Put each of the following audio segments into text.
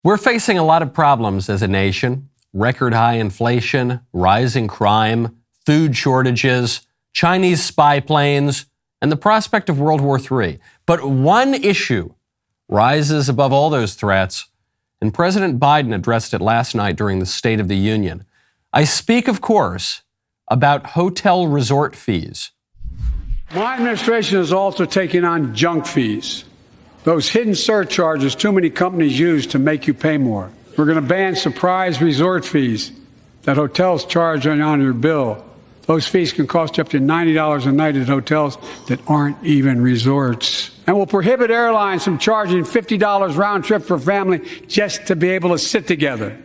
We're facing a lot of problems as a nation. Record high inflation, rising crime, food shortages, Chinese spy planes, and the prospect of World War III. But one issue rises above all those threats, and President Biden addressed it last night during the State of the Union. I speak, of course, about hotel resort fees. My administration is also taking on junk fees. Those hidden surcharges too many companies use to make you pay more. We're going to ban surprise resort fees that hotels charge on your bill. Those fees can cost you up to $90 a night at hotels that aren't even resorts. And we'll prohibit airlines from charging $50 round trip for family just to be able to sit together.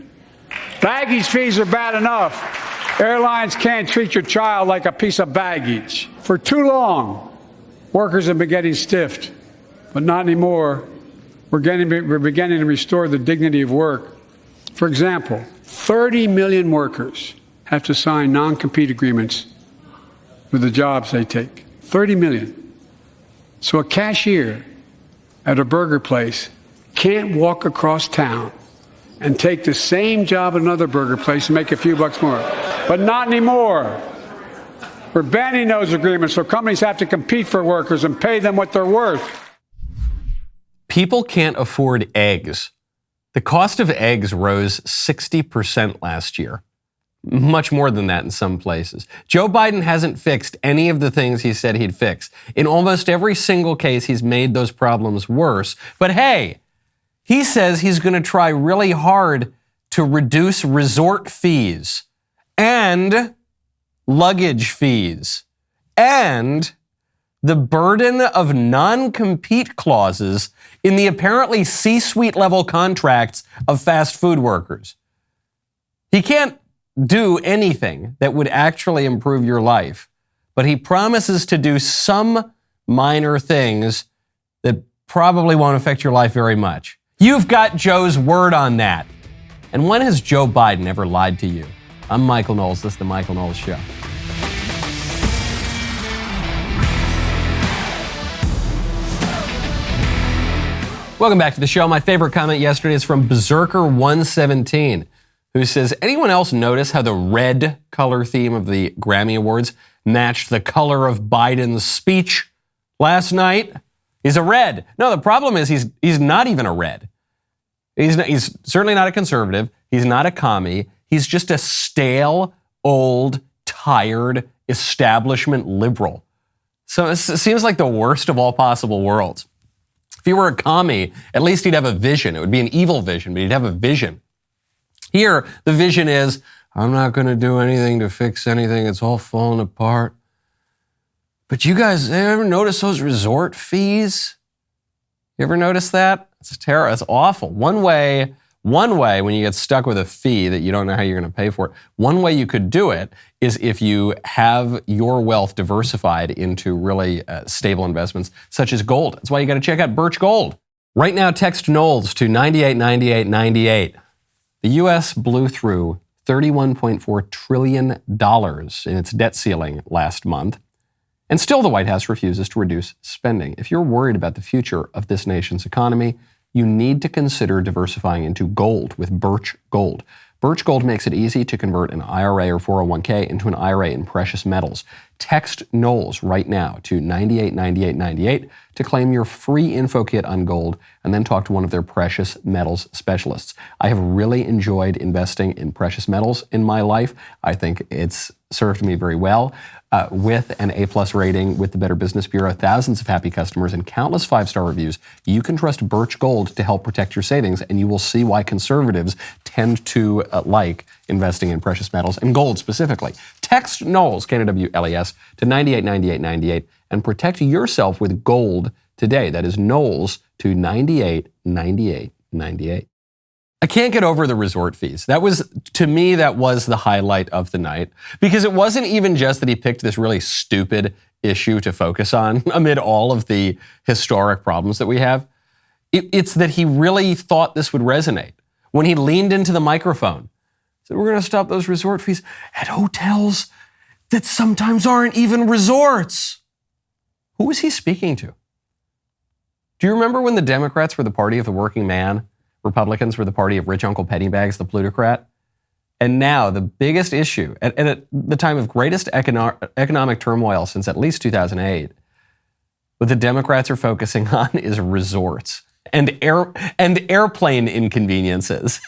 Baggage fees are bad enough. Airlines can't treat your child like a piece of baggage. For too long, workers have been getting stiffed. But not anymore. We're beginning to restore the dignity of work. For example, 30 million workers have to sign non-compete agreements with the jobs they take. 30 million. So a cashier at a burger place can't walk across town and take the same job at another burger place and make a few bucks more. But not anymore. We're banning those agreements so companies have to compete for workers and pay them what they're worth. People can't afford eggs. The cost of eggs rose 60% last year. Much more than that in some places. Joe Biden hasn't fixed any of the things he said he'd fix. In almost every single case, he's made those problems worse. But hey, he says he's going to try really hard to reduce resort fees and luggage fees and the burden of non-compete clauses in the apparently C-suite level contracts of fast food workers. He can't do anything that would actually improve your life, but he promises to do some minor things that probably won't affect your life very much. You've got Joe's word on that. And when has Joe Biden ever lied to you? I'm Michael Knowles. This is The Michael Knowles Show. Welcome back to the show. My favorite comment yesterday is from Berserker117, who says, anyone else notice how the red color theme of the Grammy Awards matched the color of Biden's speech last night? He's a red. No, the problem is he's not even a red. He's certainly not a conservative. He's not a commie. He's just a stale, old, tired establishment liberal. So it seems like the worst of all possible worlds. If he were a commie, at least he'd have a vision. It would be an evil vision, but he'd have a vision. Here, the vision is, I'm not going to do anything to fix anything. It's all falling apart. But you guys, ever notice those resort fees? You ever notice that? It's terrible. It's awful. One way, when you get stuck with a fee that you don't know how you're going to pay for it, one way you could do it is if you have your wealth diversified into really stable investments, such as gold. That's why you got to check out Birch Gold. Right now, text Knowles to 989898. The U.S. blew through $31.4 trillion in its debt ceiling last month, and still the White House refuses to reduce spending. If you're worried about the future of this nation's economy, you need to consider diversifying into gold with Birch Gold. Birch Gold makes it easy to convert an IRA or 401k into an IRA in precious metals. Text Knowles right now to 989898 to claim your free info kit on gold and then talk to one of their precious metals specialists. I have really enjoyed investing in precious metals in my life. I think it's served me very well. With an A+ rating with the Better Business Bureau, thousands of happy customers, and countless 5-star reviews, you can trust Birch Gold to help protect your savings, and you will see why conservatives tend to like investing in precious metals and gold specifically. Text Knowles, K-N-W-L-E-S, to 989898 and protect yourself with gold today. That is Knowles to 989898. I can't get over the resort fees. To me, that was the highlight of the night, because it wasn't even just that he picked this really stupid issue to focus on amid all of the historic problems that we have. It's that he really thought this would resonate. When he leaned into the microphone, said, we're going to stop those resort fees at hotels that sometimes aren't even resorts. Who was he speaking to? Do you remember when the Democrats were the party of the working man? Republicans were the party of rich Uncle Pennybags, the plutocrat. And now the biggest issue, at the time of greatest economic turmoil since at least 2008, what the Democrats are focusing on is resorts and airplane inconveniences.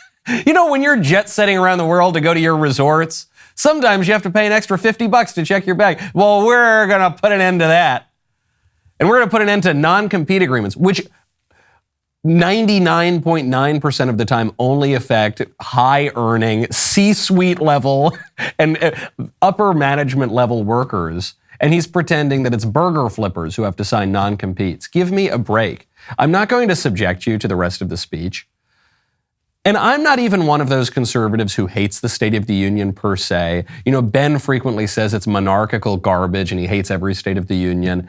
You know, when you're jet setting around the world to go to your resorts, sometimes you have to pay an extra $50 to check your bag. Well, we're going to put an end to that. And we're going to put an end to non-compete agreements, which 99.9% of the time only affect high-earning, C-suite level and upper management level workers. And he's pretending that it's burger flippers who have to sign non-competes. Give me a break. I'm not going to subject you to the rest of the speech. And I'm not even one of those conservatives who hates the State of the Union per se. You know, Ben frequently says it's monarchical garbage and he hates every State of the Union.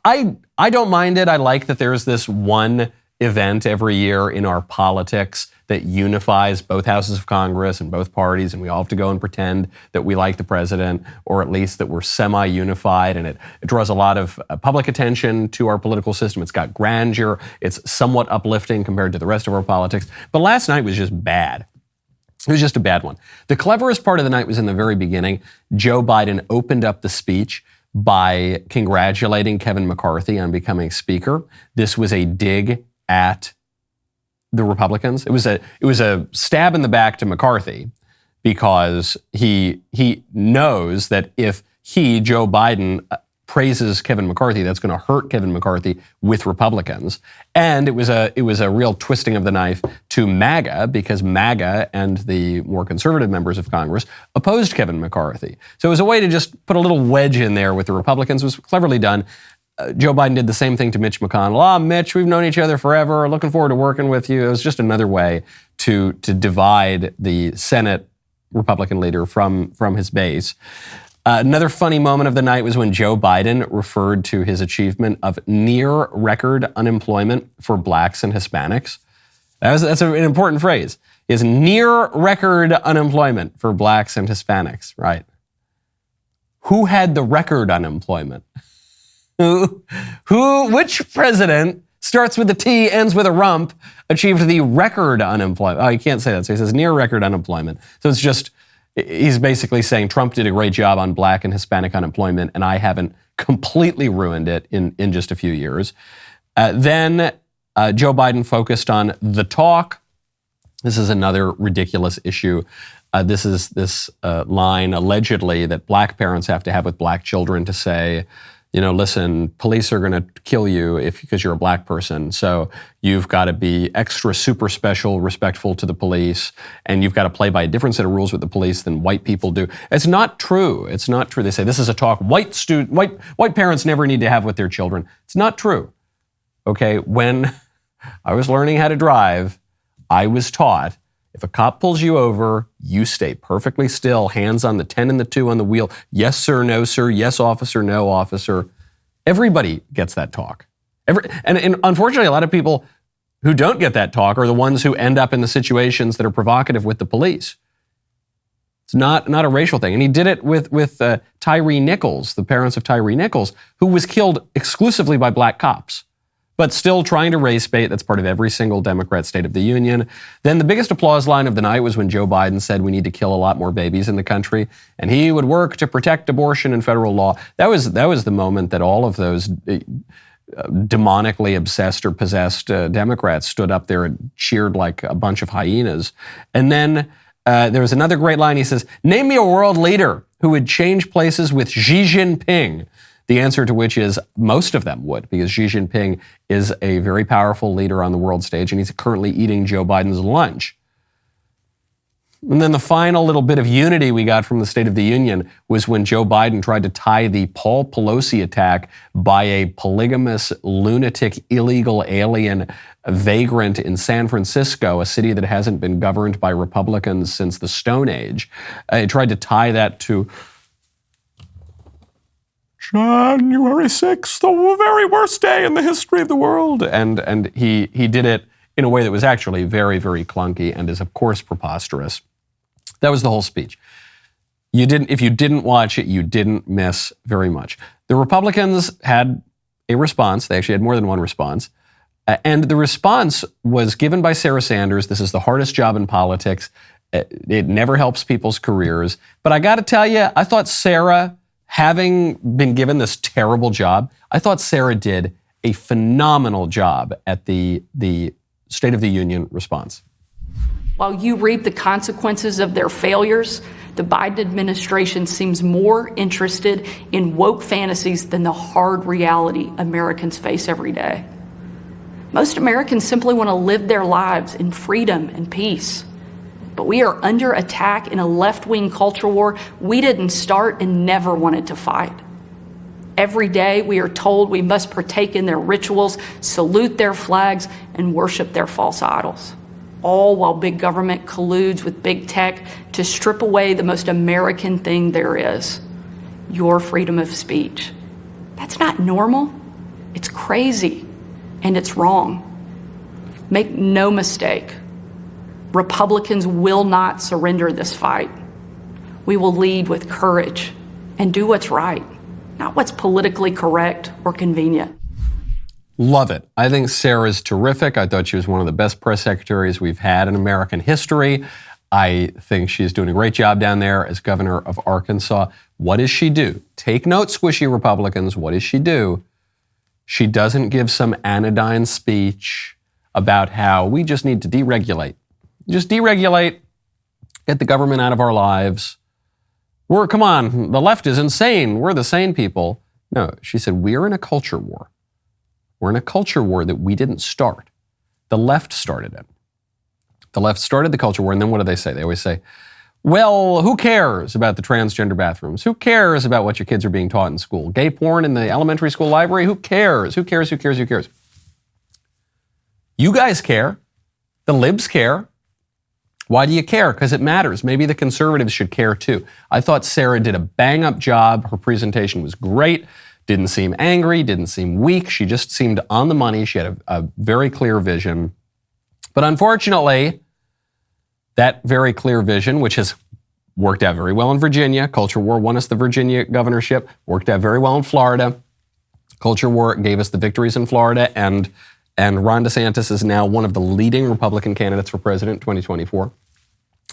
I don't mind it. I like that there's this one event every year in our politics that unifies both houses of Congress and both parties, and we all have to go and pretend that we like the president, or at least that we're semi-unified, and it draws a lot of public attention to our political system. It's got grandeur. It's somewhat uplifting compared to the rest of our politics. But last night was just bad. It was just a bad one. The cleverest part of the night was in the very beginning. Joe Biden opened up the speech by congratulating Kevin McCarthy on becoming Speaker. This was a dig at the Republicans. It was a stab in the back to McCarthy because he knows that if he, Joe Biden, praises Kevin McCarthy, that's going to hurt Kevin McCarthy with Republicans. And it was a real twisting of the knife to MAGA because MAGA and the more conservative members of Congress opposed Kevin McCarthy. So it was a way to just put a little wedge in there with the Republicans. It was cleverly done. Joe Biden did the same thing to Mitch McConnell. Mitch, we've known each other forever. Looking forward to working with you. It was just another way to divide the Senate Republican leader from his base. Another funny moment of the night was when Joe Biden referred to his achievement of near record unemployment for blacks and Hispanics. That's an important phrase. Is near record unemployment for blacks and Hispanics, right? Who had the record unemployment? Which president starts with a T, ends with a rump, achieved the record unemployment? Oh, you can't say that. So he says near record unemployment. So it's just, he's basically saying Trump did a great job on black and Hispanic unemployment, and I haven't completely ruined it in just a few years. Then Joe Biden focused on the talk. This is another ridiculous issue. This is this line allegedly that black parents have to have with black children to say, you know, listen, police are going to kill you because you're a black person. So you've got to be extra, super special, respectful to the police, and you've got to play by a different set of rules with the police than white people do. It's not true. It's not true. They say this is a talk white parents never need to have with their children. It's not true. Okay, when I was learning how to drive, I was taught if a cop pulls you over, you stay perfectly still, hands on the 10 and the 2 on the wheel. Yes, sir, no, sir. Yes, officer, no, officer. Everybody gets that talk. And unfortunately, a lot of people who don't get that talk are the ones who end up in the situations that are provocative with the police. It's not a racial thing. And he did it with Tyree Nichols, the parents of Tyree Nichols, who was killed exclusively by black cops, but still trying to race bait. That's part of every single Democrat State of the Union. Then the biggest applause line of the night was when Joe Biden said we need to kill a lot more babies in the country, and he would work to protect abortion and federal law. That was the moment that all of those demonically obsessed or possessed Democrats stood up there and cheered like a bunch of hyenas. And then there was another great line. He says, name me a world leader who would change places with Xi Jinping. The answer to which is most of them would, because Xi Jinping is a very powerful leader on the world stage, and he's currently eating Joe Biden's lunch. And then the final little bit of unity we got from the State of the Union was when Joe Biden tried to tie the Paul Pelosi attack by a polygamous, lunatic, illegal alien vagrant in San Francisco, a city that hasn't been governed by Republicans since the Stone Age. He tried to tie that to January 6th, the very worst day in the history of the world. And he did it in a way that was actually very, very clunky and is, of course, preposterous. That was the whole speech. If you didn't watch it, you didn't miss very much. The Republicans had a response. They actually had more than one response. And the response was given by Sarah Sanders. This is the hardest job in politics. It never helps people's careers. But I got to tell you, I thought Sarah, having been given this terrible job, I thought Sarah did a phenomenal job at the State of the Union response. While you reap the consequences of their failures, the Biden administration seems more interested in woke fantasies than the hard reality Americans face every day. Most Americans simply want to live their lives in freedom and peace. But we are under attack in a left-wing culture war we didn't start and never wanted to fight. Every day we are told we must partake in their rituals, salute their flags, and worship their false idols. All while big government colludes with big tech to strip away the most American thing there is, your freedom of speech. That's not normal. It's crazy, and it's wrong. Make no mistake, Republicans will not surrender this fight. We will lead with courage and do what's right, not what's politically correct or convenient. Love it. I think Sarah's terrific. I thought she was one of the best press secretaries we've had in American history. I think she's doing a great job down there as governor of Arkansas. What does she do? Take note, squishy Republicans. What does she do? She doesn't give some anodyne speech about how we just need to deregulate. Just deregulate, get the government out of our lives. Come on, the left is insane. We're the sane people. No, she said, we're in a culture war. We're in a culture war that we didn't start. The left started it. The left started the culture war, and then what do they say? They always say, well, who cares about the transgender bathrooms? Who cares about what your kids are being taught in school? Gay porn in the elementary school library? Who cares? Who cares? Who cares? Who cares? You guys care. The libs care. Why do you care? Because it matters. Maybe the conservatives should care too. I thought Sarah did a bang-up job. Her presentation was great. Didn't seem angry, didn't seem weak. She just seemed on the money. She had a very clear vision. But unfortunately, that very clear vision, which has worked out very well in Virginia, culture war won us the Virginia governorship, worked out very well in Florida. Culture war gave us the victories in Florida, and Ron DeSantis is now one of the leading Republican candidates for president in 2024.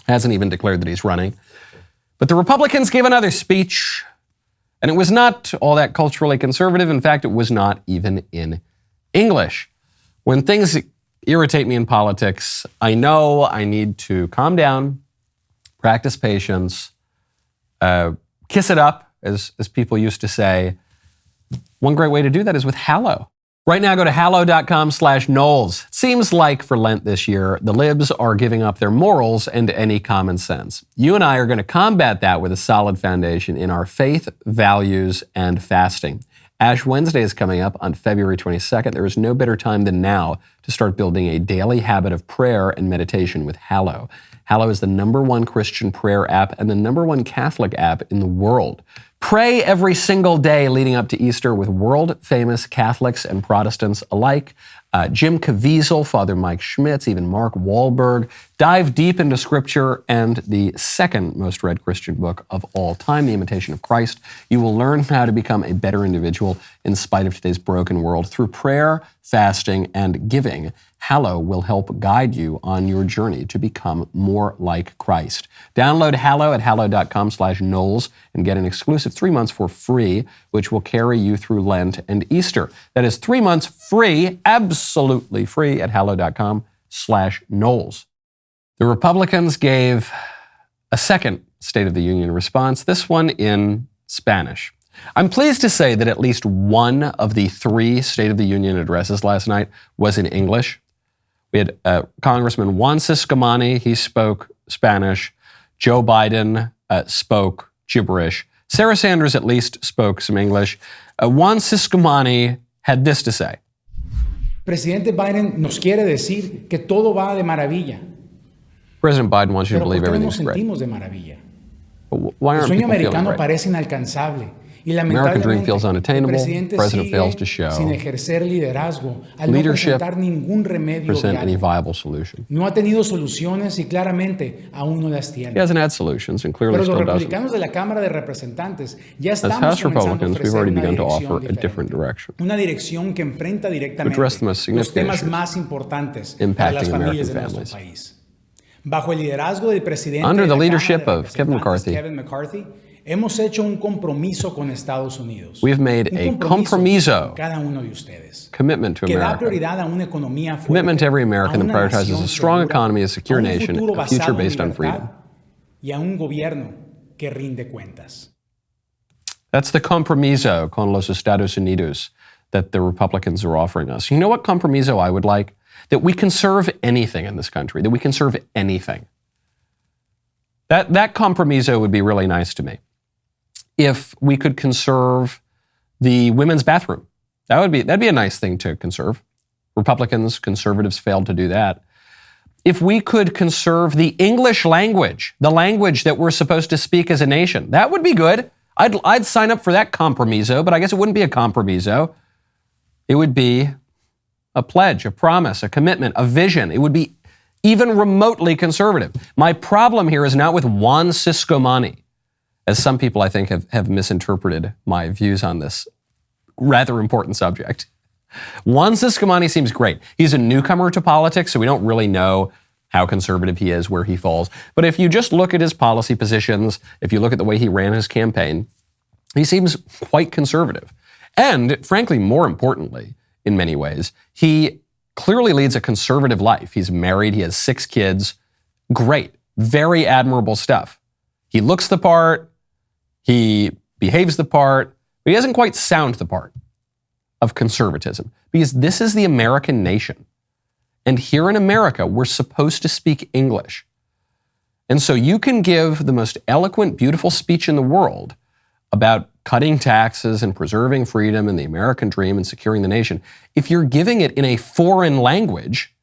Hasn't even declared that he's running. But the Republicans gave another speech, and it was not all that culturally conservative. In fact, it was not even in English. When things irritate me in politics, I know I need to calm down, practice patience, kiss it up, as people used to say. One great way to do that is with Hallow. Right now, go to hallow.com/Knowles. It seems like for Lent this year, the libs are giving up their morals and any common sense. You and I are going to combat that with a solid foundation in our faith, values, and fasting. Ash Wednesday is coming up on February 22nd. There is no better time than now to start building a daily habit of prayer and meditation with Hallow. Hallow is the #1 Christian prayer app and the #1 Catholic app in the world. Pray every single day leading up to Easter with world-famous Catholics and Protestants alike. Jim Caviezel, Father Mike Schmitz, even Mark Wahlberg. Dive deep into Scripture and the second most read Christian book of all time, The Imitation of Christ. You will learn how to become a better individual in spite of today's broken world through prayer, fasting, and giving. Hallow will help guide you on your journey to become more like Christ. Download Hallow at hallow.com/Knowles and get an exclusive 3 months for free, which will carry you through Lent and Easter. That is 3 months free, absolutely free at hallow.com/Knowles. The Republicans gave a second State of the Union response, this one in Spanish. I'm pleased to say that at least one of the 3 State of the Union addresses last night was in English. We had Congressman Juan Ciscomani, he spoke Spanish. Joe Biden spoke gibberish. Sarah Sanders at least spoke some English. Juan Ciscomani had this to say. Presidente Biden nos quiere decir que todo va de maravilla. President Biden wants you to believe everything's great. Pero ¿por qué nos sentimos de maravilla? Why El aren't sueño people feeling americano great? parece inalcanzable Y American dream feels el unattainable. presidente President sigue fails to show sin ejercer liderazgo, al no leadership, presentar ningún remedio present any viable. viable solution. No ha tenido soluciones y claramente aún no las He tiene. hasn't had solutions and clearly Pero los still doesn't. republicanos de la Cámara de Representantes ya As estamos House comenzando a Republicans, we've ofrecer already una begun to dirección offer a different direction. Una dirección que enfrenta directamente address the most los significant temas issues más importantes para impacting las familias de American nuestro families. país. Bajo el liderazgo del presidente Under de the la leadership Cámara de of Kevin Representantes, McCarthy, Kevin McCarthy, hemos hecho un compromiso con Estados Unidos. We have made Un a compromiso, con cada uno de ustedes. commitment to Que da America, prioridad a una economía fuerte, commitment to every American a that una prioritizes nación a strong segura, economy, a secure a un nation, futuro a future basado en based on libertad, freedom. y a un gobierno que rinde cuentas. That's the compromiso con los Estados Unidos that the Republicans are offering us. You know what compromiso I would like? That we can serve anything in this country, that we can serve anything. That compromiso would be really nice to me. If we could conserve the women's bathroom, that'd be a nice thing to conserve. Republicans, conservatives failed to do that. If we could conserve the English language, the language that we're supposed to speak as a nation, that would be good. I'd sign up for that compromiso, but I guess it wouldn't be a compromiso. It would be a pledge, a promise, a commitment, a vision. It would be even remotely conservative. My problem here is not with Juan Ciscomani, as some people I think have misinterpreted my views on this rather important subject. Juan Ciscomani seems great. He's a newcomer to politics, so we don't really know how conservative he is, where he falls. But if you just look at his policy positions, if you look at the way he ran his campaign, he seems quite conservative. And frankly, more importantly, in many ways, he clearly leads a conservative life. He's married, he has 6 kids. Great, very admirable stuff. He looks the part, he behaves the part, but he doesn't quite sound the part of conservatism, because this is the American nation. And here in America, we're supposed to speak English. And so you can give the most eloquent, beautiful speech in the world about cutting taxes and preserving freedom and the American dream and securing the nation. If you're giving it in a foreign language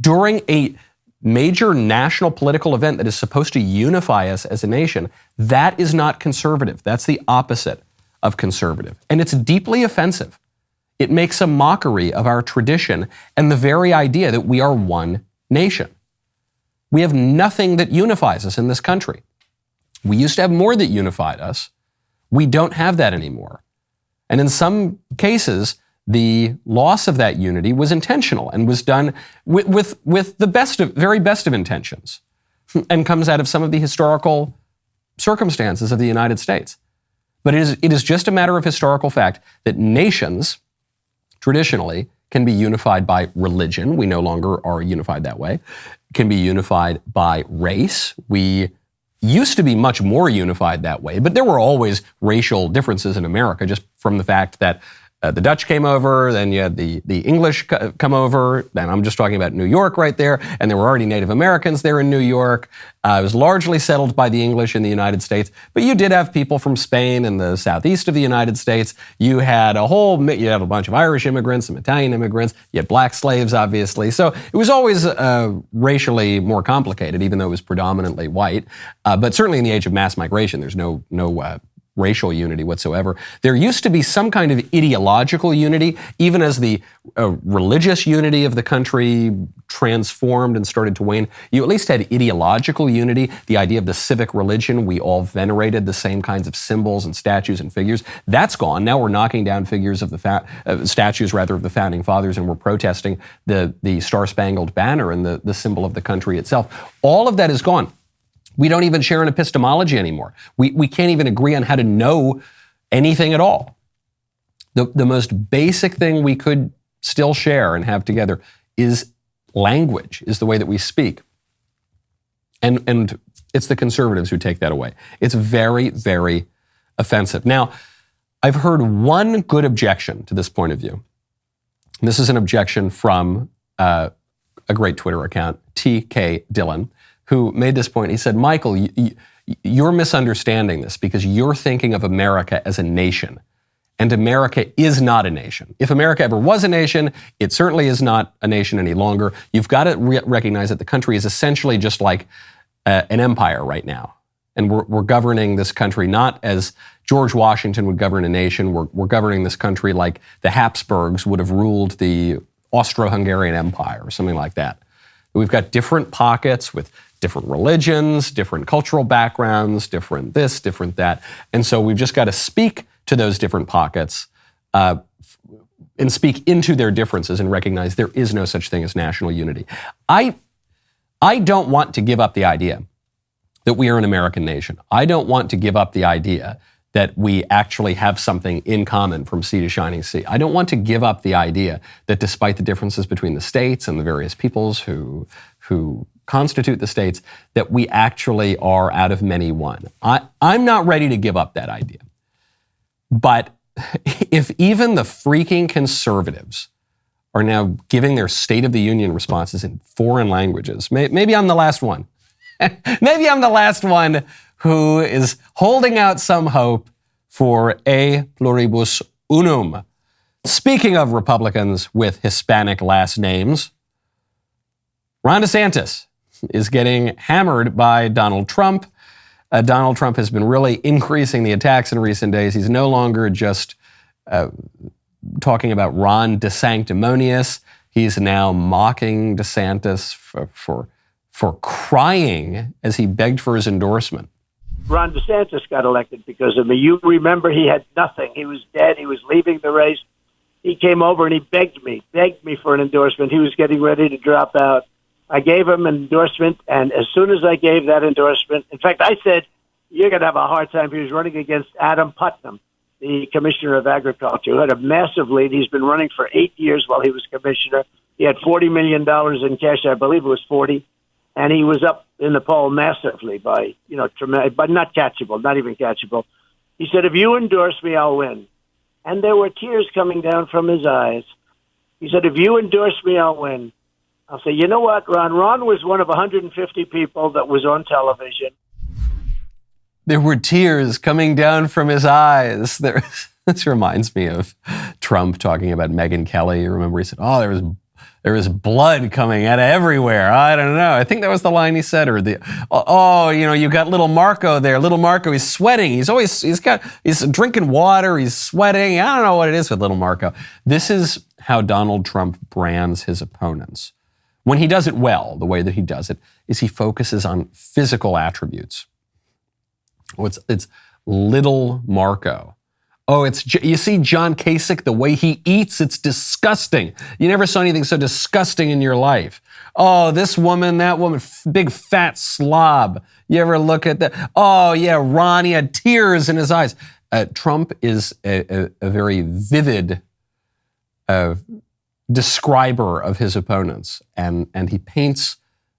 during a major national political event that is supposed to unify us as a nation, that is not conservative. That's the opposite of conservative. And it's deeply offensive. It makes a mockery of our tradition and the very idea that we are one nation. We have nothing that unifies us in this country. We used to have more that unified us. We don't have that anymore. And in some cases, the loss of that unity was intentional and was done with the very best of intentions and comes out of some of the historical circumstances of the United States. But it is just a matter of historical fact that nations traditionally can be unified by religion. We no longer are unified that way. Can be unified by race. We used to be much more unified that way, but there were always racial differences in America, just from the fact that the Dutch came over, then you had the English come over, and I'm just talking about New York right there, and there were already Native Americans there in New York. It was largely settled by the English in the United States, but you did have people from Spain and the southeast of the United States. You had a bunch of Irish immigrants, some Italian immigrants, you had black slaves, obviously. So it was always racially more complicated, even though it was predominantly white. But certainly in the age of mass migration, there's no racial unity whatsoever. There used to be some kind of ideological unity, even as the religious unity of the country transformed and started to wane. You at least had ideological unity, the idea of the civic religion. We all venerated the same kinds of symbols and statues and figures. That's gone. Now we're knocking down figures of statues of the founding fathers, and we're protesting the Star-Spangled Banner and the symbol of the country itself. All of that is gone. We don't even share an epistemology anymore. We can't even agree on how to know anything at all. The most basic thing we could still share and have together is language, is the way that we speak. And it's the conservatives who take that away. It's very, very offensive. Now, I've heard one good objection to this point of view. And this is an objection from a great Twitter account, TK Dillon, who made this point. He said, Michael, you're misunderstanding this because you're thinking of America as a nation. And America is not a nation. If America ever was a nation, it certainly is not a nation any longer. You've got to recognize that the country is essentially just like an empire right now. And we're governing this country not as George Washington would govern a nation. We're governing this country like the Habsburgs would have ruled the Austro-Hungarian Empire or something like that. We've got different pockets with different religions, different cultural backgrounds, different this, different that. And so we've just got to speak to those different pockets and speak into their differences and recognize there is no such thing as national unity. I don't want to give up the idea that we are an American nation. I don't want to give up the idea that we actually have something in common from sea to shining sea. I don't want to give up the idea that despite the differences between the states and the various peoples who constitute the states, that we actually are out of many one. I'm not ready to give up that idea. But if even the freaking conservatives are now giving their State of the Union responses in foreign languages, maybe I'm the last one. Maybe I'm the last one who is holding out some hope for a pluribus unum. Speaking of Republicans with Hispanic last names, Ron DeSantis is getting hammered by Donald Trump. Donald Trump has been really increasing the attacks in recent days. He's no longer just talking about Ron DeSanctimonious. He's now mocking DeSantis for crying as he begged for his endorsement. Ron DeSantis got elected because of me. You remember he had nothing. He was dead. He was leaving the race. He came over and he begged me for an endorsement. He was getting ready to drop out. I gave him an endorsement, and as soon as I gave that endorsement, in fact, I said, you're going to have a hard time. He was running against Adam Putnam, the Commissioner of Agriculture, who had a massive lead. He's been running for 8 years while he was commissioner. He had $40 million in cash. I believe it was 40. And he was up in the poll massively by, tremendous, but not catchable, not even catchable. He said, if you endorse me, I'll win. And there were tears coming down from his eyes. He said, if you endorse me, I'll win. I'll say, you know what, Ron? Ron was one of 150 people that was on television. There were tears coming down from his eyes. This reminds me of Trump talking about Megyn Kelly. You remember he said, oh, there was blood coming out of everywhere. I don't know. I think that was the line he said. Or you got little Marco there. Little Marco, he's sweating. He's drinking water. He's sweating. I don't know what it is with little Marco. This is how Donald Trump brands his opponents. When he does it well, the way that he does it is he focuses on physical attributes. It's little Marco. Oh, you see John Kasich, the way he eats, it's disgusting. You never saw anything so disgusting in your life. Oh, this woman, that woman, big fat slob. You ever look at that? Oh, yeah, Ron, he had tears in his eyes. Trump is a very vivid describer of his opponents, and he paints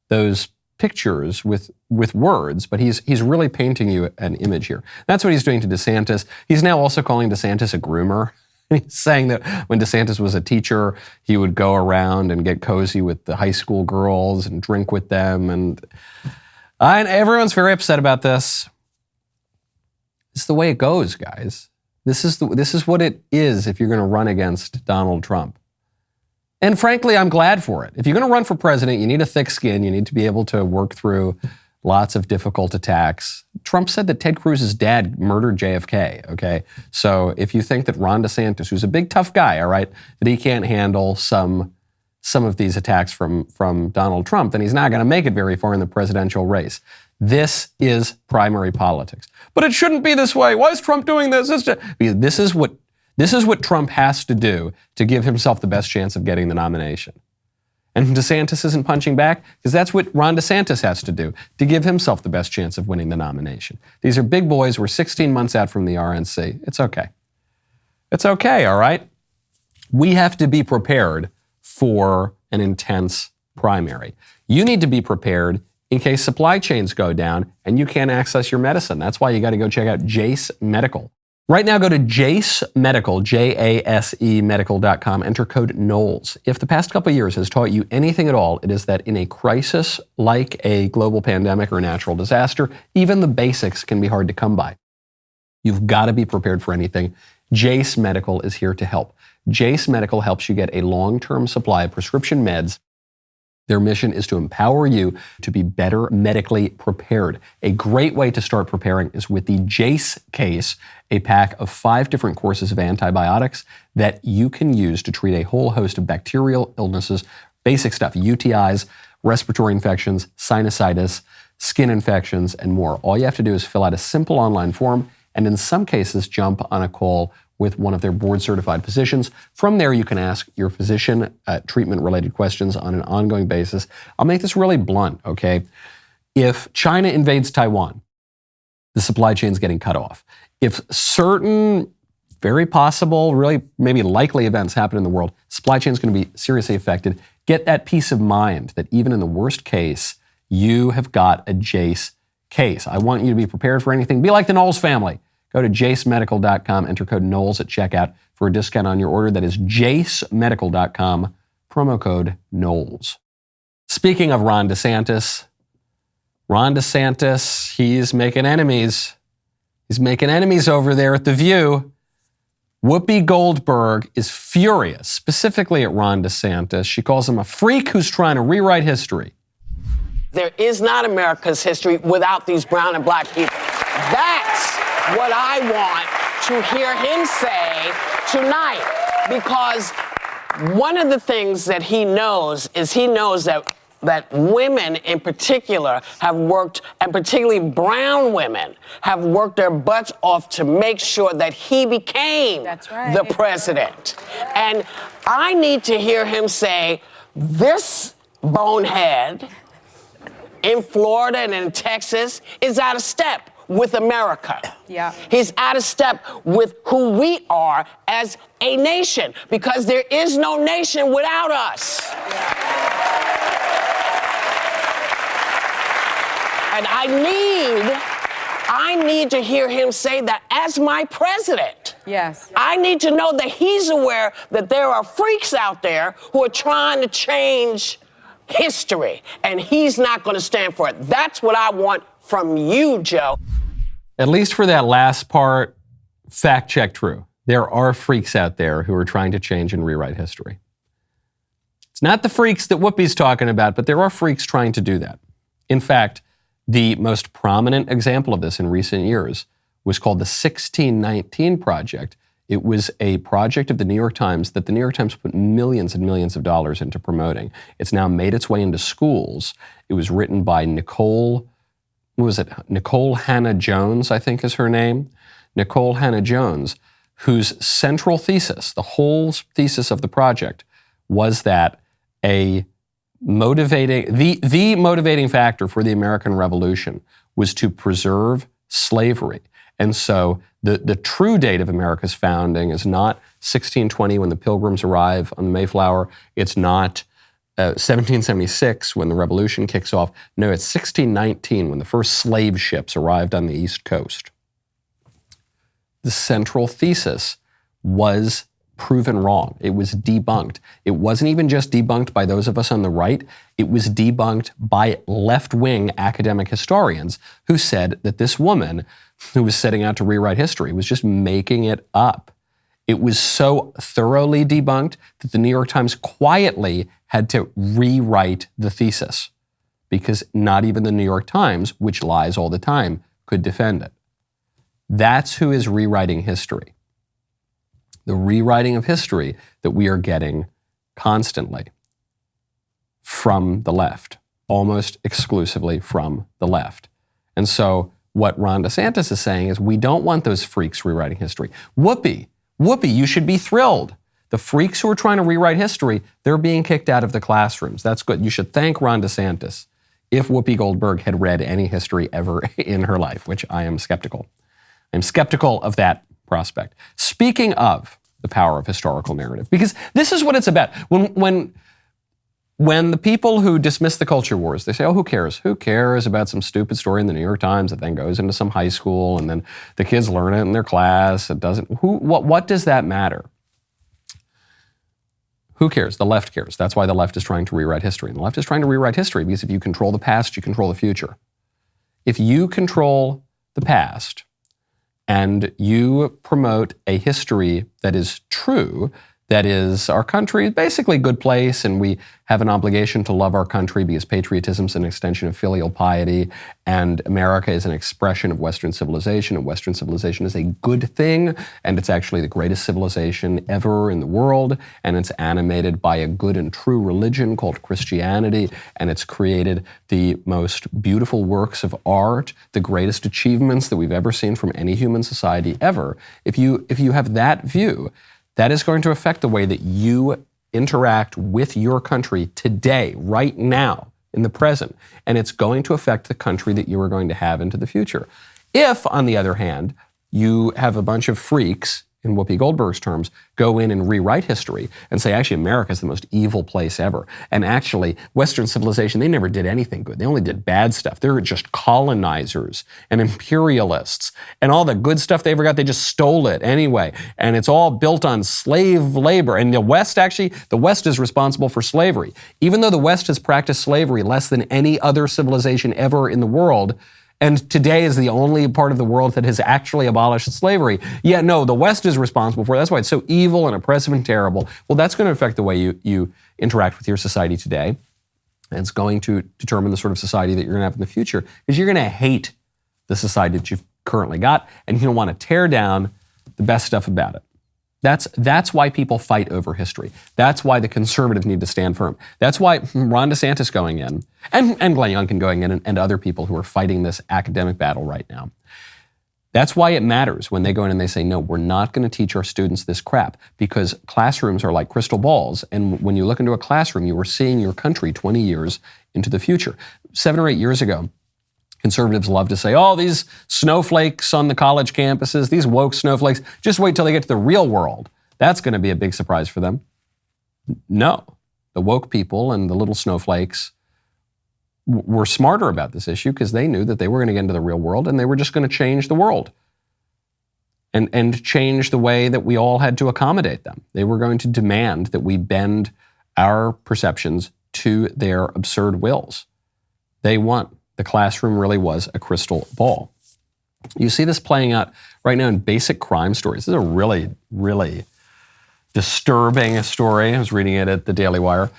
those pictures with words, but he's really painting you an image here. That's what he's doing to DeSantis. He's now also calling DeSantis a groomer. He's saying that when DeSantis was a teacher, he would go around and get cozy with the high school girls and drink with them, and everyone's very upset about this. It's the way it goes, guys. This is what it is if you're going to run against Donald Trump. And frankly, I'm glad for it. If you're going to run for president, you need a thick skin. You need to be able to work through lots of difficult attacks. Trump said that Ted Cruz's dad murdered JFK, okay? So if you think that Ron DeSantis, who's a big, tough guy, all right, that he can't handle some of these attacks from Donald Trump, then he's not going to make it very far in the presidential race. This is primary politics. But it shouldn't be this way. Why is Trump doing this? This is what Trump has to do to give himself the best chance of getting the nomination. And DeSantis isn't punching back because that's what Ron DeSantis has to do to give himself the best chance of winning the nomination. These are big boys. We're 16 months out from the RNC. It's okay. It's okay, all right? We have to be prepared for an intense primary. You need to be prepared in case supply chains go down and you can't access your medicine. That's why you got to go check out Jase Medical. Right now, go to Jase Medical, Jase medical.com, enter code Knowles. If the past couple of years has taught you anything at all, it is that in a crisis like a global pandemic or a natural disaster, even the basics can be hard to come by. You've got to be prepared for anything. Jase Medical is here to help. Jase Medical helps you get a long-term supply of prescription meds Their mission is to empower you to be better medically prepared. A great way to start preparing is with the JACE case, a pack of 5 different courses of antibiotics that you can use to treat a whole host of bacterial illnesses, basic stuff, UTIs, respiratory infections, sinusitis, skin infections, and more. All you have to do is fill out a simple online form, and in some cases, jump on a call with one of their board-certified physicians. From there, you can ask your physician treatment-related questions on an ongoing basis. I'll make this really blunt, okay? If China invades Taiwan, the supply chain's getting cut off. If certain very possible, really maybe likely events happen in the world, supply chain's going to be seriously affected. Get that peace of mind that even in the worst case, you have got a JACE case. I want you to be prepared for anything. Be like the Knowles family. Go to jacemedical.com, enter code Knowles at checkout for a discount on your order. That is jacemedical.com, promo code Knowles. Speaking of Ron DeSantis, he's making enemies. He's making enemies over there at The View. Whoopi Goldberg is furious, specifically at Ron DeSantis. She calls him a freak who's trying to rewrite history. There is not America's history without these brown and black people. That's what I want to hear him say tonight, because one of the things that he knows is that women in particular have worked, and particularly brown women, have worked their butts off to make sure that he became the president. And I need to hear him say, this bonehead in Florida and in Texas is out of step with America. Yeah. He's out of step with who we are as a nation, because there is no nation without us. Yeah. And I need to hear him say that as my president. Yes. I need to know that he's aware that there are freaks out there who are trying to change history, and he's not going to stand for it. That's what I want from you, Joe. At least for that last part, fact check true. There are freaks out there who are trying to change and rewrite history. It's not the freaks that Whoopi's talking about, but there are freaks trying to do that. In fact, the most prominent example of this in recent years was called the 1619 Project. It was a project of the New York Times that the New York Times put millions and millions of dollars into promoting. It's now made its way into schools. It was written by Nicole Hannah-Jones, I think is her name. Nicole Hannah-Jones, whose central thesis, the whole thesis of the project, was that the motivating factor for the American Revolution was to preserve slavery. And so the true date of America's founding is not 1620 when the Pilgrims arrive on the Mayflower. It's not 1776 when the Revolution kicks off. No, it's 1619 when the first slave ships arrived on the East Coast. The central thesis was proven wrong. It was debunked. It wasn't even just debunked by those of us on the right. It was debunked by left-wing academic historians who said that this woman who was setting out to rewrite history was just making it up. It was so thoroughly debunked that the New York Times quietly had to rewrite the thesis because not even the New York Times, which lies all the time, could defend it. That's who is rewriting history. The rewriting of history that we are getting constantly from the left, almost exclusively from the left. And so what Ron DeSantis is saying is we don't want those freaks rewriting history. Whoopi, you should be thrilled. The freaks who are trying to rewrite history, they're being kicked out of the classrooms. That's good. You should thank Ron DeSantis if Whoopi Goldberg had read any history ever in her life, which I am skeptical. I'm skeptical of that prospect. Speaking of the power of historical narrative, because this is what it's about. When the people who dismiss the culture wars, they say, oh, who cares? Who cares about some stupid story in the New York Times that then goes into some high school and then the kids learn it in their class? It doesn't. What does that matter? Who cares? The left cares. That's why the left is trying to rewrite history. And the left is trying to rewrite history because if you control the past, you control the future. If you control the past and you promote a history that is true, That is, our country is basically a good place, and we have an obligation to love our country because patriotism is an extension of filial piety, and America is an expression of Western civilization, and Western civilization is a good thing, and it's actually the greatest civilization ever in the world, and it's animated by a good and true religion called Christianity, and it's created the most beautiful works of art, the greatest achievements that we've ever seen from any human society ever. If you have that view, that is going to affect the way that you interact with your country today, right now, in the present. And it's going to affect the country that you are going to have into the future. If, on the other hand, you have a bunch of freaks, in Whoopi Goldberg's terms, go in and rewrite history and say, actually, America is the most evil place ever. And actually, Western civilization, they never did anything good. They only did bad stuff. They were just colonizers and imperialists. And all the good stuff they ever got, they just stole it anyway. And it's all built on slave labor. And the West is responsible for slavery. Even though the West has practiced slavery less than any other civilization ever in the world, and today is the only part of the world that has actually abolished slavery. Yeah, no, the West is responsible for it. That's why it's so evil and oppressive and terrible. Well, that's going to affect the way you interact with your society today. And it's going to determine the sort of society that you're going to have in the future, because you're going to hate the society that you've currently got, and you're going to want to tear down the best stuff about it. That's why people fight over history. That's why the conservatives need to stand firm. That's why Ron DeSantis going in, and Glenn Youngkin going in, and other people who are fighting this academic battle right now. That's why it matters when they go in and they say, no, we're not going to teach our students this crap, because classrooms are like crystal balls. And when you look into a classroom, you are seeing your country 20 years into the future. 7 or 8 years ago, conservatives love to say, oh, these snowflakes on the college campuses, these woke snowflakes, just wait till they get to the real world. That's going to be a big surprise for them. No, the woke people and the little snowflakes were smarter about this issue because they knew that they were going to get into the real world, and they were just going to change the world and change the way that we all had to accommodate them. They were going to demand that we bend our perceptions to their absurd wills. They won. The classroom really was a crystal ball. You see this playing out right now in basic crime stories. This is a really, really disturbing story. I was reading it at the DailyWire.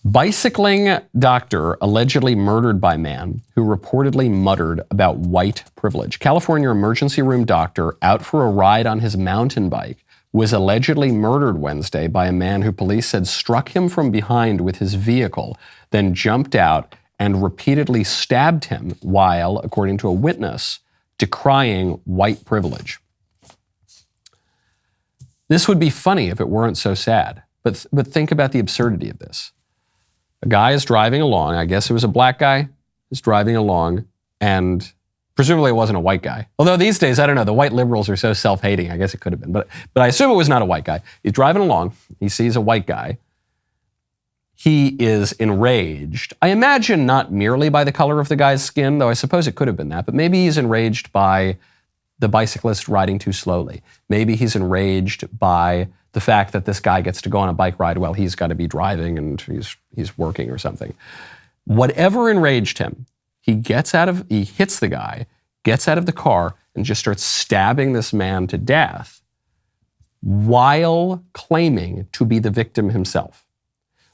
Bicycling doctor allegedly murdered by man who reportedly muttered about white privilege. California emergency room doctor out for a ride on his mountain bike was allegedly murdered Wednesday by a man who police said struck him from behind with his vehicle, then jumped out and repeatedly stabbed him while, according to a witness, decrying white privilege. This would be funny if it weren't so sad, but think about the absurdity of this. A guy is driving along, I guess it was a black guy, is driving along, and presumably it wasn't a white guy. Although these days, I don't know, the white liberals are so self-hating, I guess it could have been, but I assume it was not a white guy. He's driving along, he sees a white guy. He is enraged. I imagine not merely by the color of the guy's skin, though I suppose it could have been that, but maybe he's enraged by the bicyclist riding too slowly. Maybe he's enraged by the fact that this guy gets to go on a bike ride while he's got to be driving and he's working or something. Whatever enraged him, he hits the guy, gets out of the car, and just starts stabbing this man to death while claiming to be the victim himself.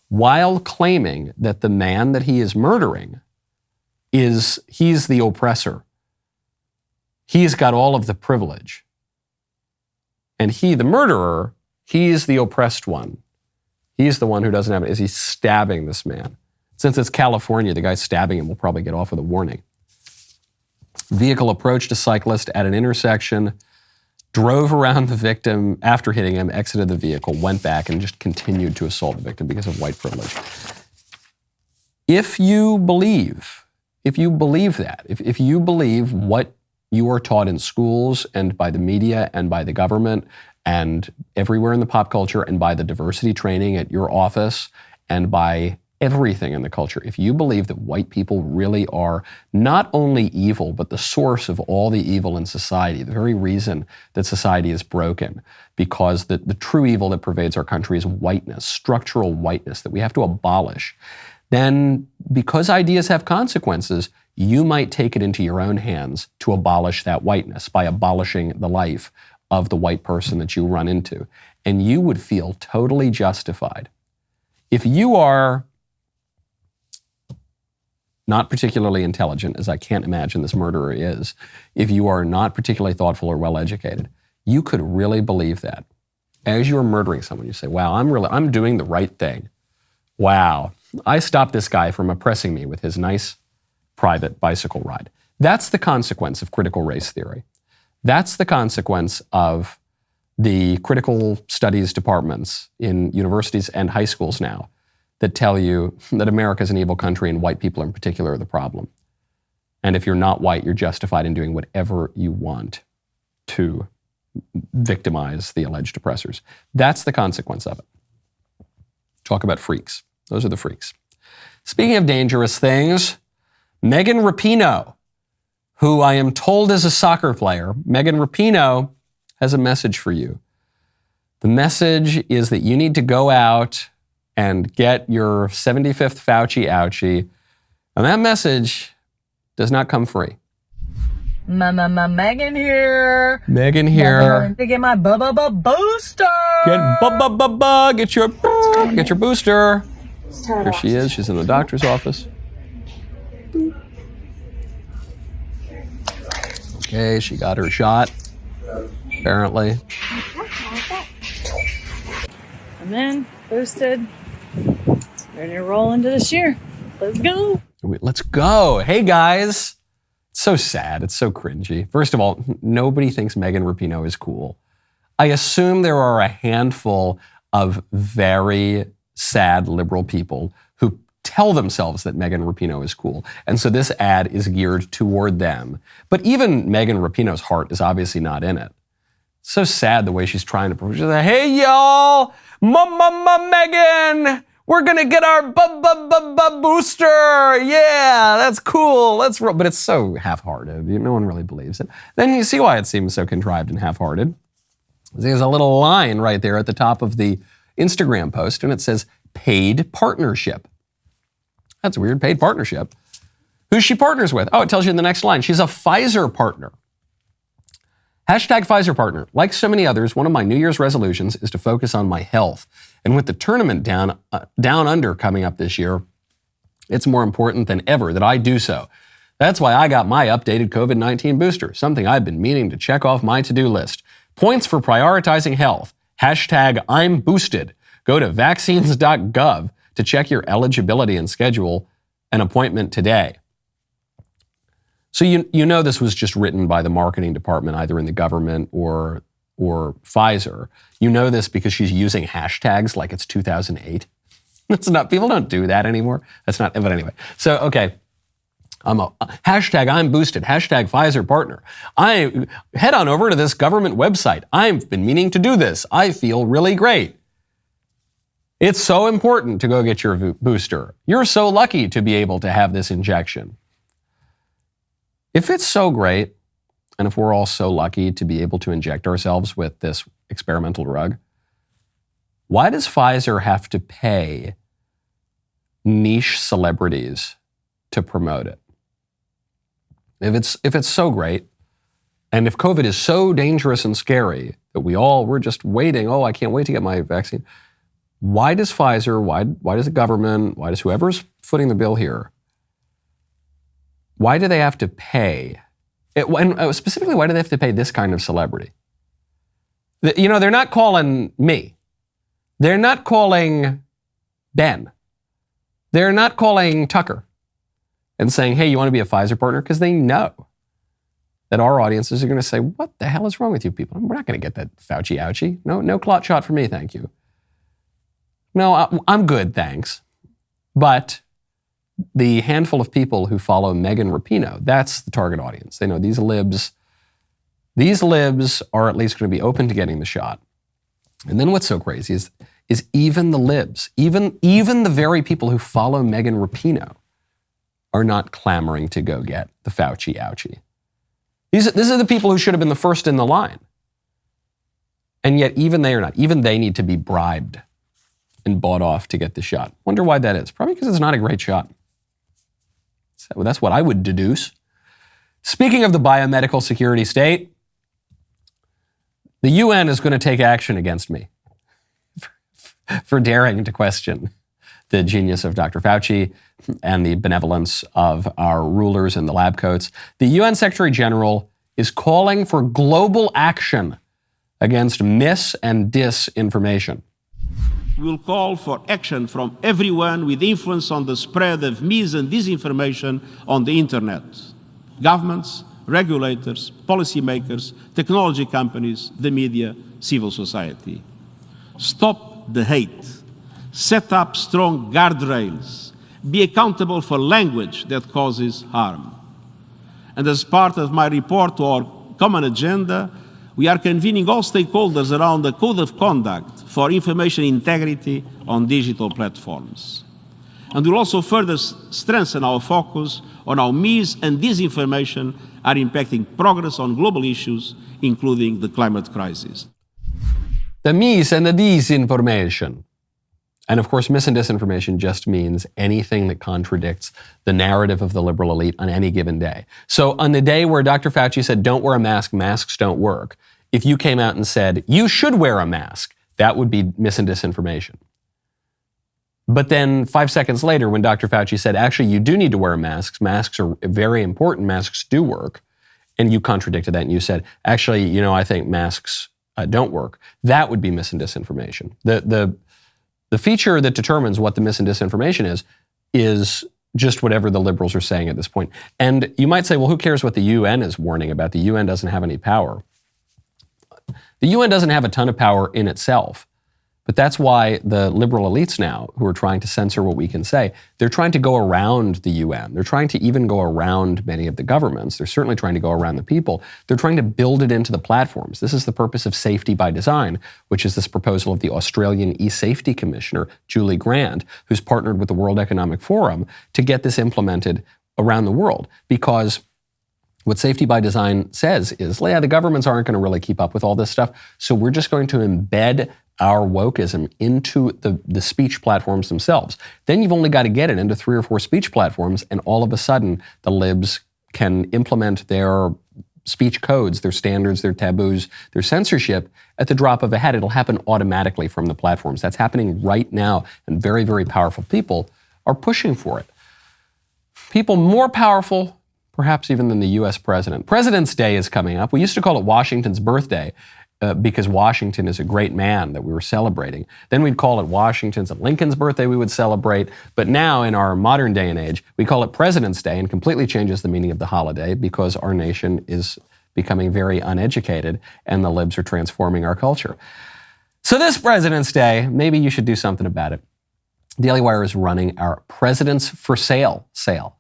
While claiming that the man that he is murdering he's the oppressor. He's got all of the privilege. And he, the murderer, he's the oppressed one. He's the one who doesn't have it. Is he stabbing this man? Since it's California, the guy stabbing him will probably get off with a warning. Vehicle approached a cyclist at an intersection, drove around the victim after hitting him, exited the vehicle, went back, and just continued to assault the victim because of white privilege. If you believe that, if you believe what you are taught in schools and by the media and by the government and everywhere in the pop culture and by the diversity training at your office and by everything in the culture, if you believe that white people really are not only evil, but the source of all the evil in society, the very reason that society is broken, because the true evil that pervades our country is whiteness, structural whiteness that we have to abolish, then because ideas have consequences, you might take it into your own hands to abolish that whiteness by abolishing the life of the white person that you run into. and you would feel totally justified. If you are not particularly intelligent, as I can't imagine this murderer is, if you are not particularly thoughtful or well-educated, you could really believe that. As you're murdering someone, you say, wow, I'm doing the right thing. Wow, I stopped this guy from oppressing me with his nice private bicycle ride. That's the consequence of critical race theory. That's the consequence of the critical studies departments in universities and high schools now that tell you that America is an evil country and white people in particular are the problem. And if you're not white, you're justified in doing whatever you want to victimize the alleged oppressors. That's the consequence of it. Talk about freaks. Those are the freaks. Speaking of dangerous things, Megan Rapinoe, who I am told is a soccer player, Megan Rapinoe has a message for you. The message is that you need to go out and get your 75th Fauci Ouchie. And that message does not come free. Megan here. Megan here. To get my booster. Get your booster. Here she is. She's in the doctor's office. Okay, she got her shot, apparently. I'm in, boosted, ready to roll into this year. Let's go. Let's go. Hey, guys. It's so sad. It's so cringy. First of all, nobody thinks Megan Rapinoe is cool. I assume there are a handful of very sad liberal people who tell themselves that Megan Rapinoe is cool. And so this ad is geared toward them. But even Megan Rapinoe's heart is obviously not in it. It's so sad the way she's trying to push. She's like, hey, y'all, Megan, we're going to get our booster. Yeah, that's cool. Let's roll. But it's so half-hearted. No one really believes it. Then you see why it seems so contrived and half-hearted. There's a little line right there at the top of the Instagram post, and it says, paid partnership. That's weird, paid partnership. Who she partners with? Oh, it tells you in the next line. She's a Pfizer partner. Hashtag Pfizer partner. Like so many others, one of my New Year's resolutions is to focus on my health. And with the tournament down under coming up this year, it's more important than ever that I do so. That's why I got my updated COVID-19 booster, something I've been meaning to check off my to-do list. Points for prioritizing health. Hashtag I'm boosted. Go to vaccines.gov to check your eligibility and schedule an appointment today. So you know this was just written by the marketing department, either in the government or Pfizer. You know this because she's using hashtags like it's 2008. That's not, people don't do that anymore. That's not, but anyway. So, okay. Hashtag I'm boosted, hashtag Pfizer partner. I head on over to this government website. I've been meaning to do this. I feel really great. It's so important to go get your booster. You're so lucky to be able to have this injection. If it's so great, and if we're all so lucky to be able to inject ourselves with this experimental drug, why does Pfizer have to pay niche celebrities to promote it? If it's so great, and if COVID is so dangerous and scary that we're just waiting, I can't wait to get my vaccine, why does Pfizer, why does the government, why does whoever's footing the bill here, why do they have to pay? And specifically, why do they have to pay this kind of celebrity? They're not calling me. They're not calling Ben. They're not calling Tucker and saying, hey, you want to be a Pfizer partner? Because they know that our audiences are going to say, what the hell is wrong with you people? We're not going to get that Fauci Ouchie. No clot shot for me, thank you. No, I'm good, thanks. But the handful of people who follow Megan Rapinoe, that's the target audience. They know these libs are at least going to be open to getting the shot. And then what's so crazy is even the libs, even the very people who follow Megan Rapinoe are not clamoring to go get the Fauci Ouchie. These are the people who should have been the first in the line. And yet even they are not. Even they need to be bribed and bought off to get the shot. Wonder why that is. Probably because it's not a great shot. So that's what I would deduce. Speaking of the biomedical security state, the UN is going to take action against me. for daring to question the genius of Dr. Fauci and the benevolence of our rulers in the lab coats. The UN Secretary General is calling for global action against mis- and disinformation. We will call for action from everyone with influence on the spread of mis- and disinformation on the internet. Governments, regulators, policymakers, technology companies, the media, civil society. Stop the hate. Set up strong guardrails. Be accountable for language that causes harm. And as part of my report to our common agenda, we are convening all stakeholders around a code of conduct for information integrity on digital platforms. And we'll also further strengthen our focus on how mis- and disinformation are impacting progress on global issues, including the climate crisis. The mis and the disinformation. And of course, mis and disinformation just means anything that contradicts the narrative of the liberal elite on any given day. So on the day where Dr. Fauci said, don't wear a mask, masks don't work, if you came out and said, you should wear a mask, that would be mis and disinformation. But then 5 seconds later, when Dr. Fauci said, actually, you do need to wear masks, masks are very important, masks do work, and you contradicted that and you said, actually, I think masks don't work, that would be mis and disinformation. The feature that determines what the mis and disinformation is just whatever the liberals are saying at this point. And you might say, well, who cares what the UN is warning about? The UN doesn't have any power. The UN doesn't have a ton of power in itself. But that's why the liberal elites now, who are trying to censor what we can say, they're trying to go around the UN. They're trying to even go around many of the governments. They're certainly trying to go around the people. They're trying to build it into the platforms. This is the purpose of safety by design, which is this proposal of the Australian e-safety commissioner, Julie Grant, who's partnered with the World Economic Forum to get this implemented around the world. Because what safety by design says is, the governments aren't going to really keep up with all this stuff, so we're just going to embed our wokeism into the speech platforms themselves. Then you've only got to get it into 3 or 4 speech platforms, and all of a sudden the libs can implement their speech codes, their standards, their taboos, their censorship at the drop of a hat. It'll happen automatically from the platforms. That's happening right now, and very, very powerful people are pushing for it. People more powerful, perhaps even than the U.S. president. President's Day is coming up. We used to call it Washington's birthday, because Washington is a great man that we were celebrating. Then we'd call it Washington's and Lincoln's birthday we would celebrate. But now in our modern day and age, we call it President's Day, and completely changes the meaning of the holiday because our nation is becoming very uneducated and the libs are transforming our culture. So this President's Day, maybe you should do something about it. DailyWire is running our Presidents for Sale sale.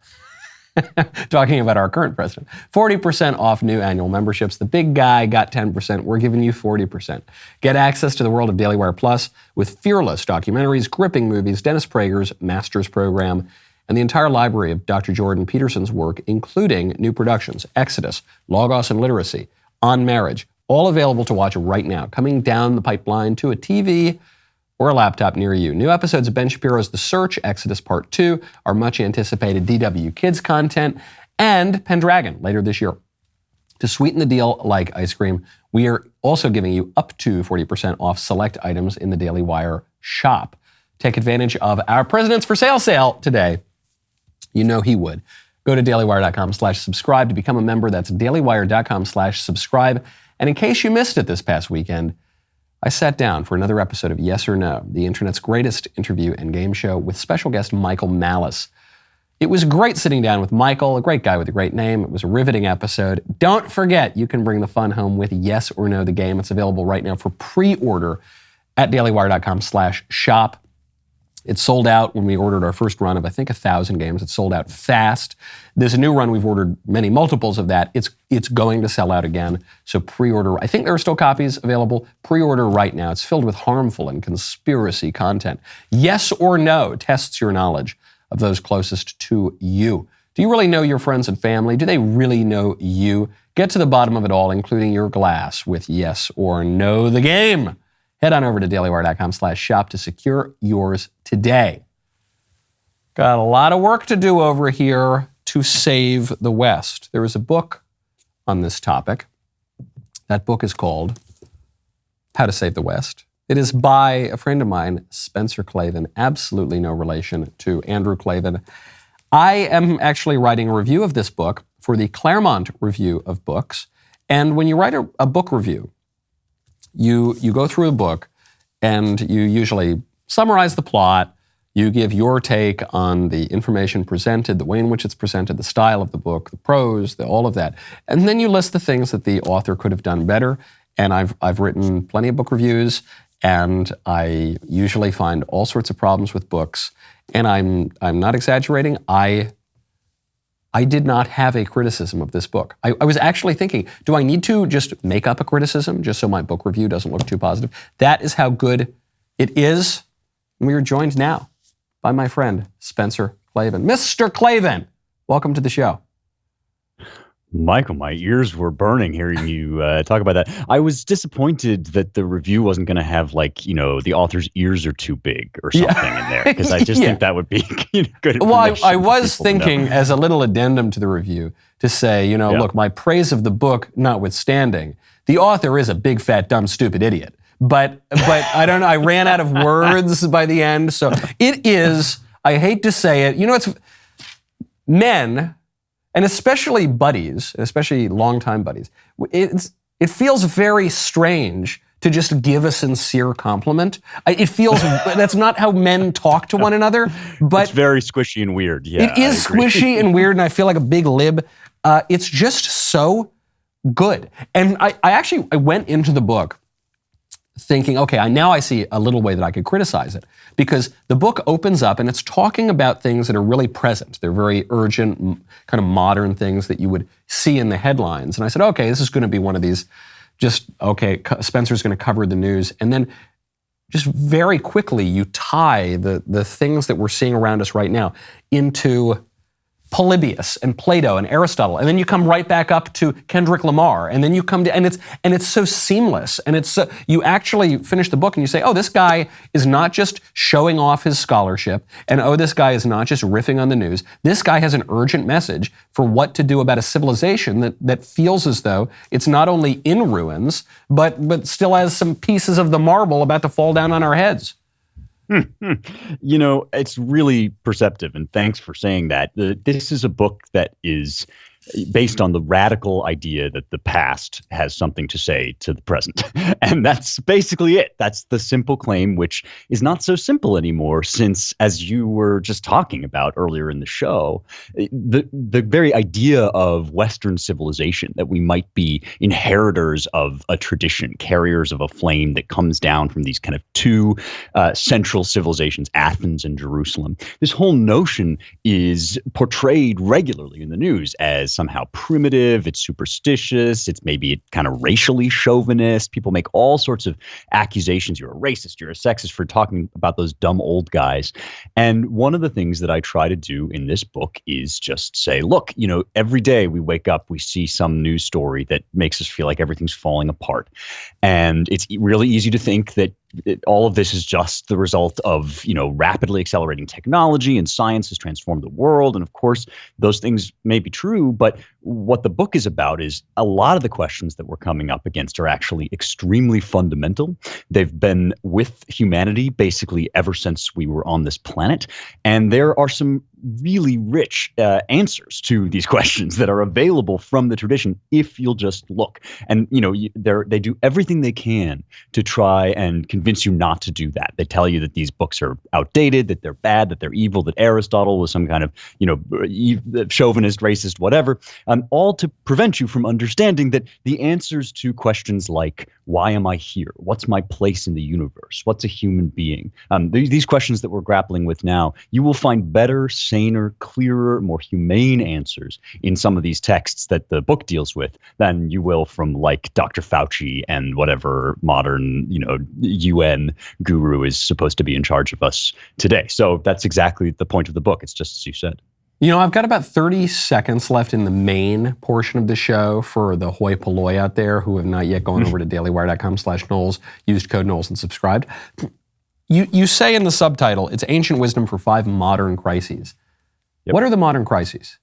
Talking about our current president. 40% off new annual memberships. The big guy got 10%. We're giving you 40%. Get access to the world of Daily Wire Plus with fearless documentaries, gripping movies, Dennis Prager's master's program, and the entire library of Dr. Jordan Peterson's work, including new productions, Exodus, Logos and Literacy, On Marriage, all available to watch right now, coming down the pipeline to a TV or a laptop near you. New episodes of Ben Shapiro's The Search, Exodus Part 2, our much anticipated DW Kids content, and Pendragon later this year. To sweeten the deal like ice cream, we are also giving you up to 40% off select items in the Daily Wire shop. Take advantage of our Presidents for Sale sale today. You know he would. Go to dailywire.com/subscribe to become a member. That's dailywire.com/subscribe. And in case you missed it this past weekend, I sat down for another episode of Yes or No, the internet's greatest interview and game show, with special guest Michael Malice. It was great sitting down with Michael, a great guy with a great name. It was a riveting episode. Don't forget, you can bring the fun home with Yes or No, the game. It's available right now for pre-order at dailywire.com/shop. It sold out when we ordered our first run of, I think, 1,000 games. It sold out fast. There's a new run. We've ordered many multiples of that. It's going to sell out again. So pre-order. I think there are still copies available. Pre-order right now. It's filled with harmful and conspiracy content. Yes or No tests your knowledge of those closest to you. Do you really know your friends and family? Do they really know you? Get to the bottom of it all, including your glass, with Yes or No, the game. Head on over to dailywire.com/shop to secure yours today. Got a lot of work to do over here to save the West. There is a book on this topic. That book is called How to Save the West. It is by a friend of mine, Spencer Klavan, absolutely no relation to Andrew Klavan. I am actually writing a review of this book for the Claremont Review of Books. And when you write a book review, you go through the book and you usually summarize the plot. You give your take on the information presented, the way in which it's presented, the style of the book, the prose, all of that. And then you list the things that the author could have done better. And I've written plenty of book reviews, and I usually find all sorts of problems with books. And I'm not exaggerating. I did not have a criticism of this book. I was actually thinking, do I need to just make up a criticism just so my book review doesn't look too positive? That is how good it is. And we are joined now by my friend, Spencer Klavan. Mr. Klavan, welcome to the show. Michael, my ears were burning hearing you talk about that. I was disappointed that the review wasn't going to have, like, the author's ears are too big or something in there, because I just think that would be good. Well, I was thinking as a little addendum to the review to say, look, my praise of the book notwithstanding, the author is a big, fat, dumb, stupid idiot. But I don't know, I ran out of words by the end. So it is, I hate to say it, it's men, and especially buddies, especially longtime buddies, it feels very strange to just give a sincere compliment. It feels, that's not how men talk to one another, but it's very squishy and weird. Yeah, it is squishy and weird, and I feel like a big lib. It's just so good. And I went into the book thinking, okay, now I see a little way that I could criticize it, because the book opens up and it's talking about things that are really present. They're very urgent, kind of modern things that you would see in the headlines. And I said, okay, this is going to be one of these, Spencer's going to cover the news. And then just very quickly, you tie the things that we're seeing around us right now into Polybius and Plato and Aristotle, and then you come right back up to Kendrick Lamar, and then you come to, and it's so seamless, and it's so, you actually finish the book and you say, oh, this guy is not just showing off his scholarship, and oh, this guy is not just riffing on the news. This guy has an urgent message for what to do about a civilization that feels as though it's not only in ruins, but still has some pieces of the marble about to fall down on our heads. It's really perceptive, and thanks for saying that. This is a book that is based on the radical idea that the past has something to say to the present. And that's basically it. That's the simple claim, which is not so simple anymore, since, as you were just talking about earlier in the show, the very idea of Western civilization, that we might be inheritors of a tradition, carriers of a flame that comes down from these kind of two central civilizations, Athens and Jerusalem. This whole notion is portrayed regularly in the news as somehow primitive, it's superstitious, it's maybe kind of racially chauvinist. People make all sorts of accusations. You're a racist, you're a sexist for talking about those dumb old guys. And one of the things that I try to do in this book is just say, look, every day we wake up, we see some news story that makes us feel like everything's falling apart. And it's really easy to think that all of this is just the result of, rapidly accelerating technology, and science has transformed the world. And of course, those things may be true, but what the book is about is a lot of the questions that we're coming up against are actually extremely fundamental. They've been with humanity basically ever since we were on this planet. And there are some really rich answers to these questions that are available from the tradition if you'll just look. And, they do everything they can to try and convince you not to do that. They tell you that these books are outdated, that they're bad, that they're evil, that Aristotle was some kind of, chauvinist, racist, whatever, all to prevent you from understanding that the answers to questions like, why am I here? What's my place in the universe? What's a human being? These questions that we're grappling with now, you will find better, saner, clearer, more humane answers in some of these texts that the book deals with than you will from, like, Dr. Fauci and whatever modern, UN guru is supposed to be in charge of us today. So that's exactly the point of the book. It's just as you said. I've got about 30 seconds left in the main portion of the show for the hoi polloi out there who have not yet gone over to dailywire.com/Knowles, used code Knowles, and subscribed. You say in the subtitle, it's ancient wisdom for 5 modern crises. Yep. What are the modern crises?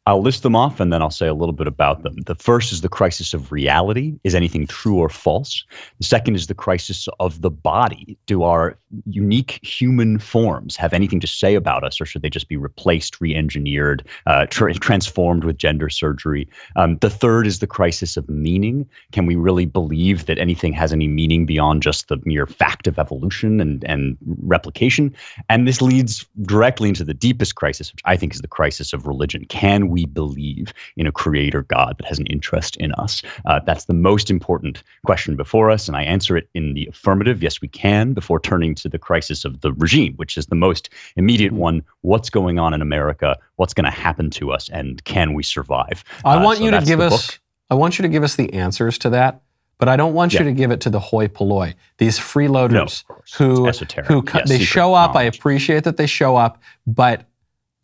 I'll list them off and then I'll say a little bit about them. The first is the crisis of reality. Is anything true or false? The second is the crisis of the body. Do our unique human forms have anything to say about us, or should they just be replaced, re-engineered, transformed with gender surgery? The third is the crisis of meaning. Can we really believe that anything has any meaning beyond just the mere fact of evolution and replication? And this leads directly into the deepest crisis, which I think is the crisis of religion. Can we believe in a creator God that has an interest in us? That's the most important question before us, and I answer it in the affirmative. Yes, we can, before turning to the crisis of the regime, which is the most immediate one. What's going on in America? What's going to happen to us? And can we survive? I want you to give us the answers to that, but I don't want you to give it to the hoi polloi. These freeloaders who they show up. I appreciate that they show up, but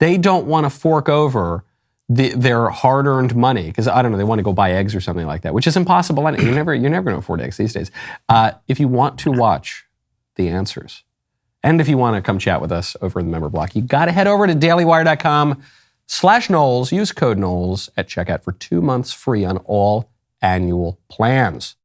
they don't want to fork over their hard-earned money, because I don't know, they want to go buy eggs or something like that, which is impossible. You're never going to afford eggs these days. If you want to watch the answers, and if you want to come chat with us over in the member block, you got to head over to dailywire.com/Knowles. Use code Knowles at checkout for 2 months free on all annual plans.